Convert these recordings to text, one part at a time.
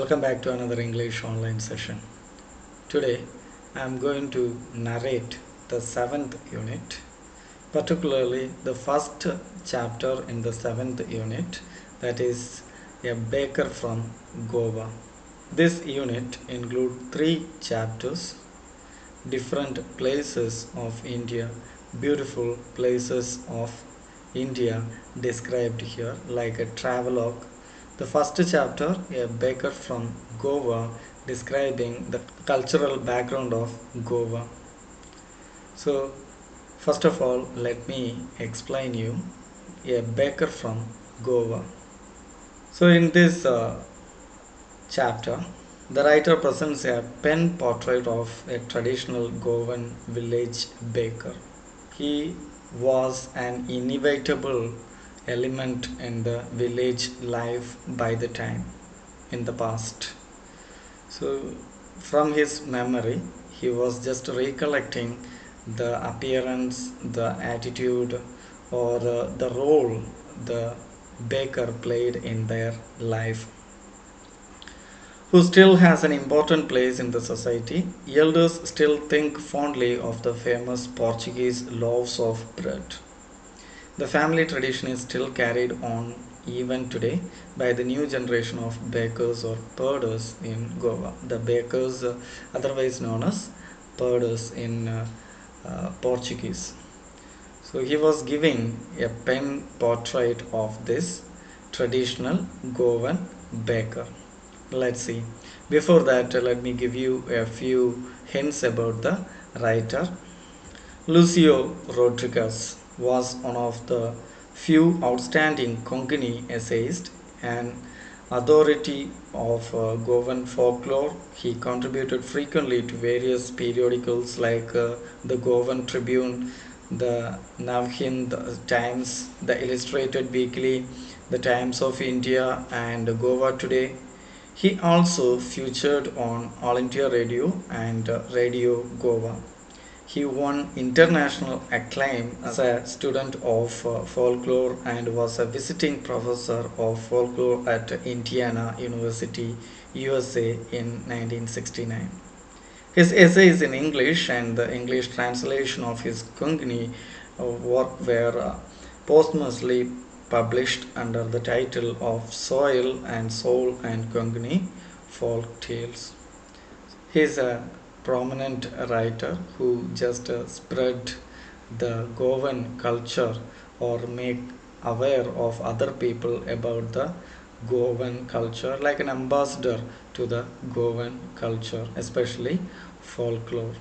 Welcome back to another English online session. Today I am going to narrate the 7th unit, particularly the first chapter in the 7th unit, that is a baker from Goa. This unit includes 3 chapters, different places of India, beautiful places of India described here like a travelogue. The first chapter, a baker from Goa, describing the cultural background of Goa. So, first of all, let me explain you a baker from Goa. So, in this chapter, the writer presents a pen portrait of a traditional Goan village baker. He was an inevitable element in the village life by the time in the past. So, from his memory, he was just recollecting the appearance, the attitude, or the role the baker played in their life, who still has an important place in the society. Elders still think fondly of the famous Portuguese loaves of bread. The family tradition is still carried on even today by the new generation of bakers or perders in Goa. The bakers, otherwise known as perders in Portuguese. So he was giving a pen portrait of this traditional Goan baker. Let's see. Before that, let me give you a few hints about the writer. Lucio Rodriguez was one of the few outstanding Konkani essayists and authority of Goan folklore. He contributed frequently to various periodicals like the Goan Tribune, the Navhind Times, the Illustrated Weekly, the Times of India, and Goa Today. He also featured on All India Radio and Radio Goa. He won international acclaim as a student of folklore and was a visiting professor of folklore at Indiana University, USA in 1969. His essays in English and the English translation of his Konkani work were posthumously published under the title of Soil and Soul and Konkani Folk Tales. He is a prominent writer who just spread the Goan culture or make aware of other people about the Goan culture, like an ambassador to the Goan culture, especially folklore.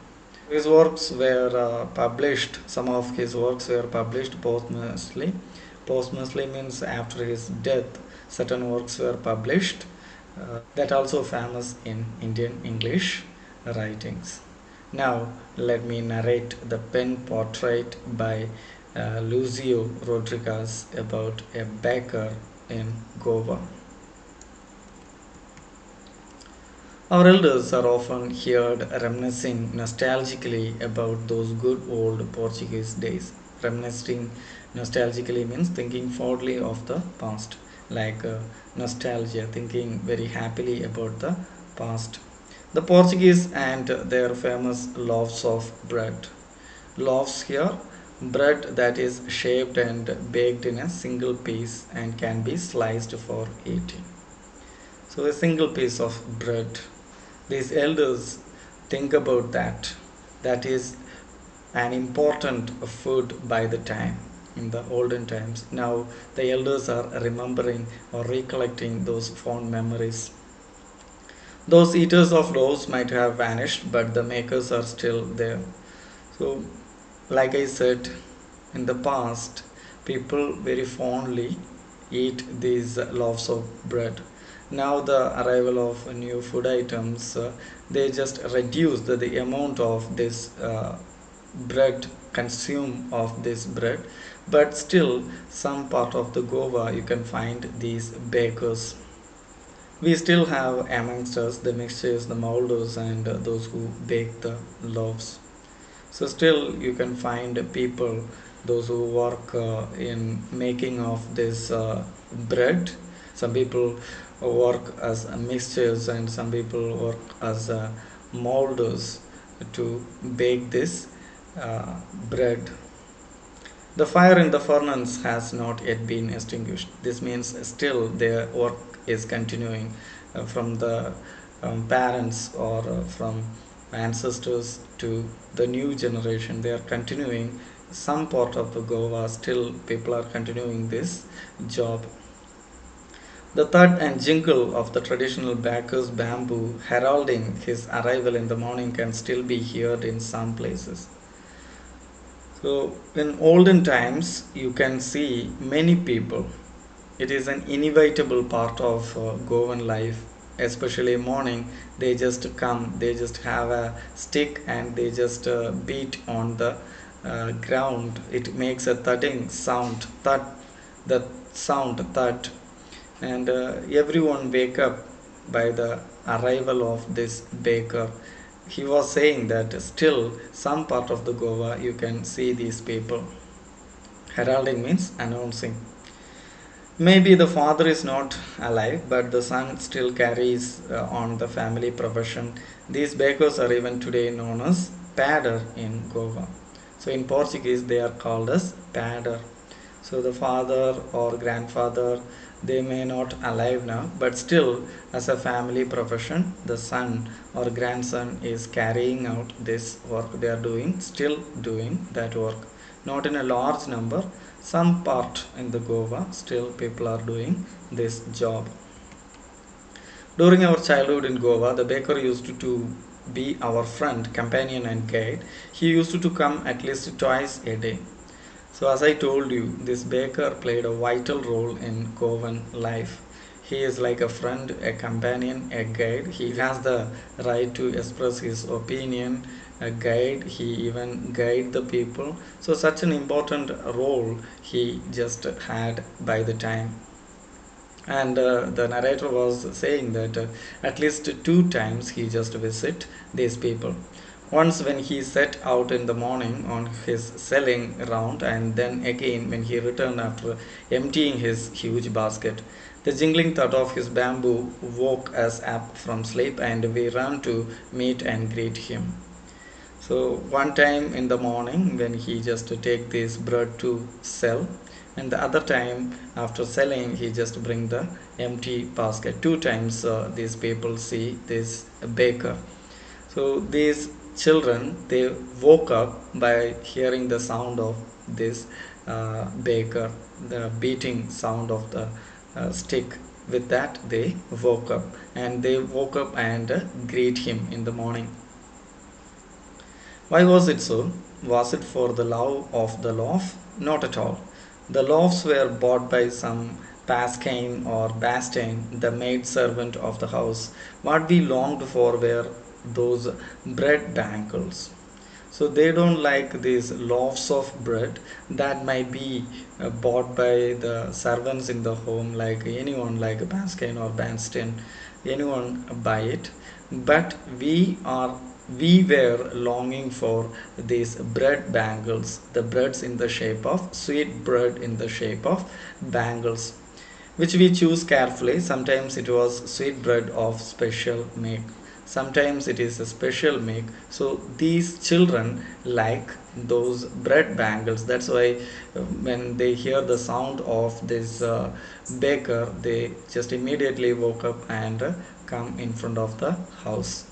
His works were published, some of his works were published posthumously. Posthumously means after his death, certain works were published. That also famous in Indian English writings. Now let me narrate the pen portrait by Lucio Rodriguez about a baker in Goa. Our elders are often heard reminiscing nostalgically about those good old Portuguese days. Reminiscing nostalgically means thinking fondly of the past, like nostalgia, thinking very happily about the past. The Portuguese and their famous loaves of bread. Loaves here, bread that is shaped and baked in a single piece and can be sliced for eating. So, a single piece of bread. These elders think about that. That is an important food by the time in the olden times. Now, the elders are remembering or recollecting those fond memories. Those eaters of loaves might have vanished, but the makers are still there. So, like I said, in the past, people very fondly eat these loaves of bread. Now, the arrival of new food items, they just reduce the amount of this bread consume of this bread, but still, some part of the Goa you can find these bakers. We still have amongst us the mixtures, the molders, and those who bake the loaves. So still you can find people, those who work in making of this bread. Some people work as mixtures, and some people work as molders to bake this bread. The fire in the furnace has not yet been extinguished. This means still their work is continuing from the parents or from ancestors to the new generation. They are continuing some part of the Goa, still people are continuing this job. The thud and jingle of the traditional baker's bamboo heralding his arrival in the morning can still be heard in some places. So, in olden times, you can see many people. It is an inevitable part of Goan life, especially morning. They just come, they just have a stick and they just beat on the ground. It makes a thudding sound, thud, the sound thud, and everyone wake up by the arrival of this baker. He was saying that still some part of the Goa you can see these people. Heralding means announcing. Maybe the father is not alive, but the son still carries on the family profession. These bakers are even today known as padder in Goa. So in Portuguese they are called as padder. So the father or grandfather, they may not alive now, but still as a family profession the son or grandson is carrying out this work. They are doing, still doing that work, not in a large number. Some part in the Goa still people are doing this job. During our childhood in Goa, the baker used to be our friend, companion and guide. He used to come at least twice a day. So as I told you, this baker played a vital role in Goan life. He is like a friend, a companion, a guide. He has the right to express his opinion, a guide. He even guide the people. So such an important role he just had by the time. And the narrator was saying that at least two times he just visit these people. Once when he set out in the morning on his selling round, and then again when he returned after emptying his huge basket. The jingling thud of his bamboo woke us up from sleep, and we ran to meet and greet him. So one time in the morning when he just take this bread to sell, and the other time after selling he just bring the empty basket. Two times these people see this baker. So these children, they woke up by hearing the sound of this baker, the beating sound of the stick. With that they woke up, and they woke up and greet him in the morning. Why was it so? Was it for the love of the loaf? Not at all. The loaves were bought by some Pascain or Bastain, the maid servant of the house. What we longed for were those bread bangles. So they don't like these loaves of bread that might be bought by the servants in the home, like anyone, like Baskin or Banston, anyone buy it. But we were longing for these bread bangles, the breads in the shape of sweet bread in the shape of bangles, which we choose carefully. Sometimes it was sweet bread of special make, sometimes it is a special make. So these children like those bread bangles. That's why when they hear the sound of this baker, they just immediately woke up and come in front of the house.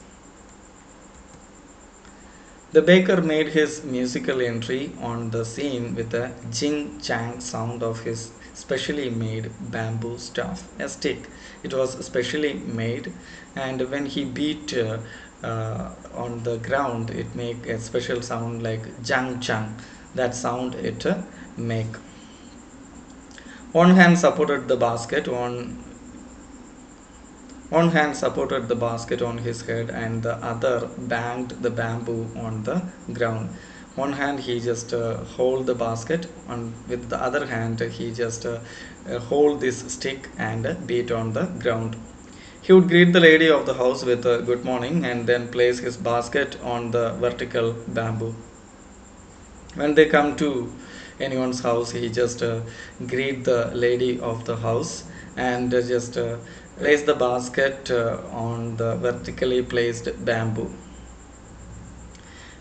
The baker made his musical entry on the scene with a jing chang sound of his specially made bamboo staff, a stick. It was specially made, and when he beat on the ground, it make a special sound like jang chang. That sound it make. One hand supported the basket, one hand supported the basket on his head, and the other banged the bamboo on the ground. One hand he just hold the basket, and with the other hand he just hold this stick and beat on the ground. He would greet the lady of the house with a good morning, and then place his basket on the vertical bamboo. When they come to anyone's house, he just greet the lady of the house, and just Place the basket on the vertically placed bamboo.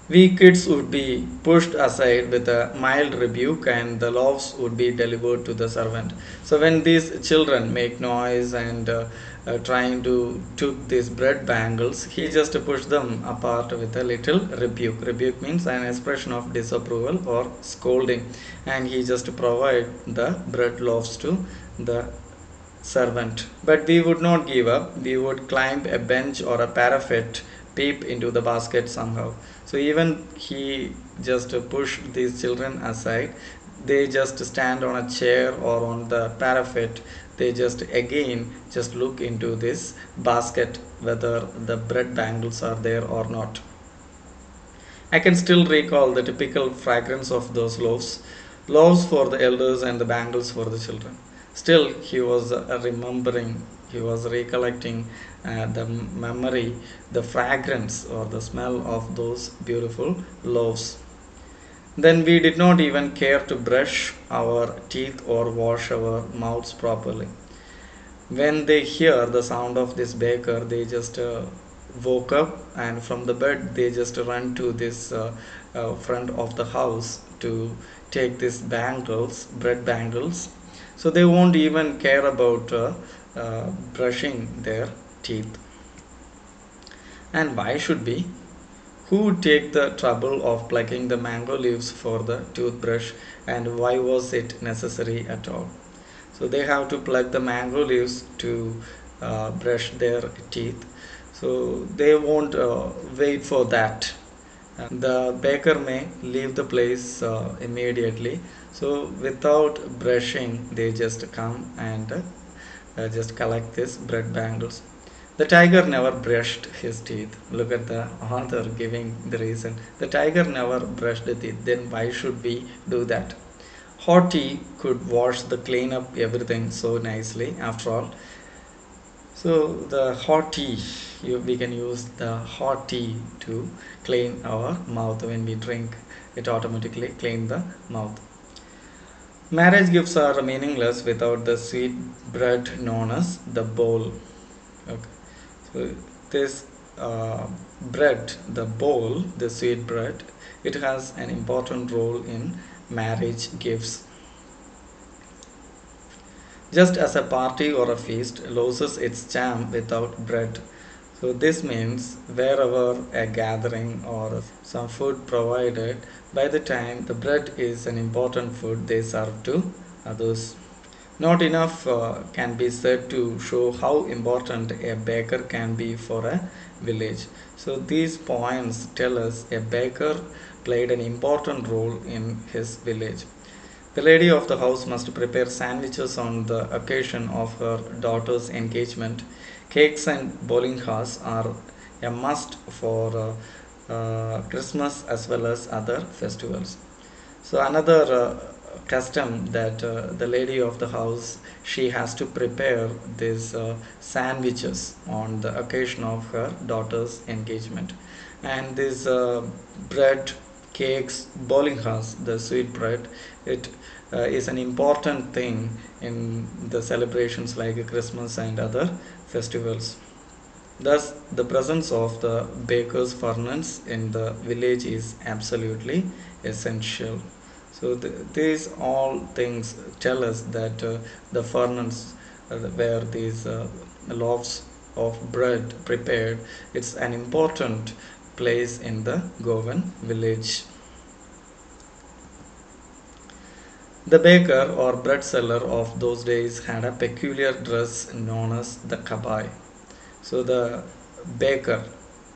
We kids would be pushed aside with a mild rebuke, and the loaves would be delivered to the servant. So when these children make noise and trying to took these bread bangles, he just pushed them apart with a little rebuke. Rebuke means an expression of disapproval or scolding, and he just provide the bread loaves to the servant. But we would not give up. We would climb a bench or a parapet, peep into the basket somehow. So even he just pushed these children aside. They just stand on a chair or on the parapet. They just again just look into this basket whether the bread bangles are there or not. I can still recall the typical fragrance of those loaves, loaves for the elders and the bangles for the children. Still, he was remembering, he was recollecting the memory, the fragrance or the smell of those beautiful loaves. Then we did not even care to brush our teeth or wash our mouths properly. When they hear the sound of this baker, they just woke up, and from the bed they just run to this front of the house to take these bangles, bread bangles. So they won't even care about brushing their teeth. And why should we? Who would take the trouble of plucking the mango leaves for the toothbrush, and why was it necessary at all? So they have to pluck the mango leaves to brush their teeth. So they won't wait for that. The baker may leave the place immediately. So without brushing, they just come and just collect this bread bangles. The tiger never brushed his teeth. Look at the author giving the reason. The tiger never brushed the teeth. Then why should we do that? Hot tea could wash the clean up everything so nicely after all. So the hot tea, we can use the hot tea to clean our mouth. When we drink, it automatically clean the mouth. Marriage gifts are meaningless without the sweet bread known as the bowl. Okay. So this bread, the bowl, the sweet bread, it has an important role in marriage gifts. Just as a party or a feast loses its charm without bread. So this means wherever a gathering or some food provided, by the time the bread is an important food, they serve to others. Not enough can be said to show how important a baker can be for a village. So these points tell us a baker played an important role in his village. The lady of the house must prepare sandwiches on the occasion of her daughter's engagement. Cakes and bolinghas are a must for Christmas as well as other festivals. So another custom that the lady of the house, she has to prepare these sandwiches on the occasion of her daughter's engagement. And this bread, cakes, bolinghas, the sweet bread, it is an important thing in the celebrations like Christmas and other festivals. Thus, the presence of the baker's furnace in the village is absolutely essential. So, these all things tell us that the furnace where these loaves of bread prepared, it's an important place in the Goan village. The baker or bread seller of those days had a peculiar dress known as the kabai. So the baker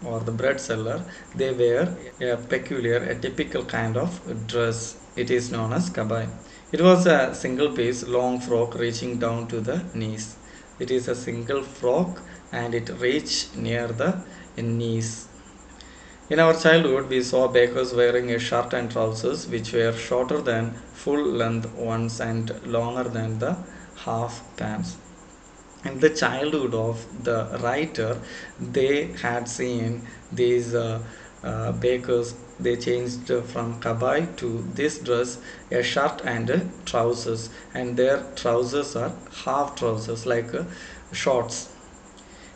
or the bread seller, they wear a peculiar, a typical kind of dress. It is known as kabai. It was a single piece long frock reaching down to the knees. It is a single frock and it reached near the knees. In our childhood, we saw bakers wearing a shirt and trousers which were shorter than full length ones and longer than the half pants. In the childhood of the writer, they had seen these bakers, they changed from kabai to this dress, a shirt and trousers, and their trousers are half trousers, like shorts.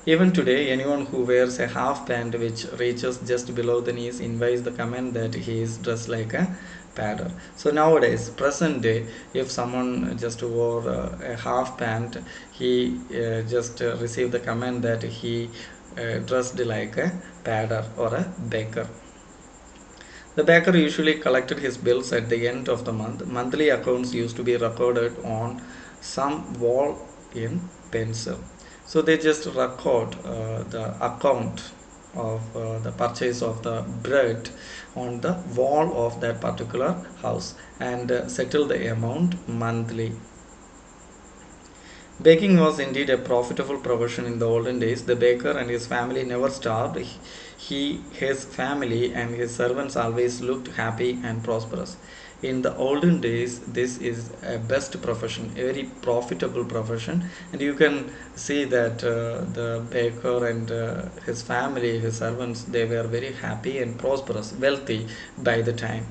Even today, anyone who wears a half pant which reaches just below the knees invites the comment that he is dressed like a padder. So nowadays, present day, if someone just wore a half pant, he just received the comment that he dressed like a padder or a baker. The baker usually collected his bills at the end of the month. Monthly accounts used to be recorded on some wall in pencil. So they just record the account of the purchase of the bread on the wall of that particular house and settle the amount monthly. Baking was indeed a profitable profession in the olden days. The baker and his family never starved. His family, and his servants always looked happy and prosperous. In the olden days, this is a best profession, a very profitable profession, and you can see that the baker and his family, his servants, they were very happy and prosperous, wealthy by the time.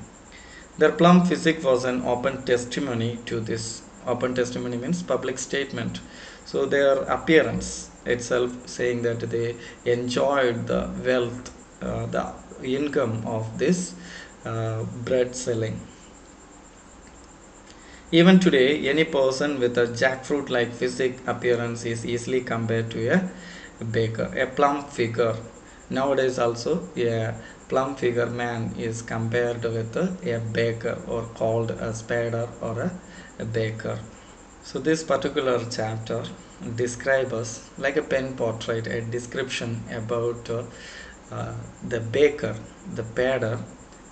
Their plump physique was an open testimony to this. Open testimony means public statement. So their appearance itself saying that they enjoyed the wealth, the income of this bread selling. Even today, any person with a jackfruit like physique appearance is easily compared to a baker, a plump figure. Nowadays, also, a plump figure man is compared with a baker or called a spader or a baker. So, this particular chapter describes us like a pen portrait, a description about the baker, the pader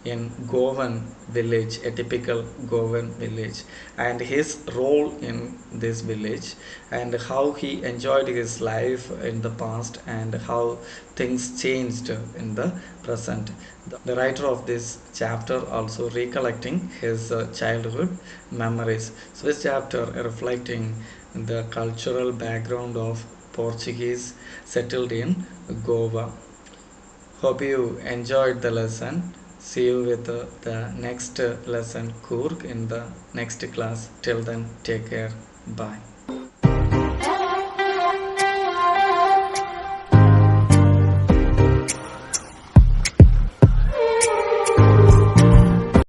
in Goan village, a typical Goan village, and his role in this village, and how he enjoyed his life in the past, and how things changed in the present. The writer of this chapter also recollecting his childhood memories. So this chapter reflecting the cultural background of Portuguese settled in Goa. Hope you enjoyed the lesson. See you with the next lesson, Kurk, in the next class. Till then, take care. Bye.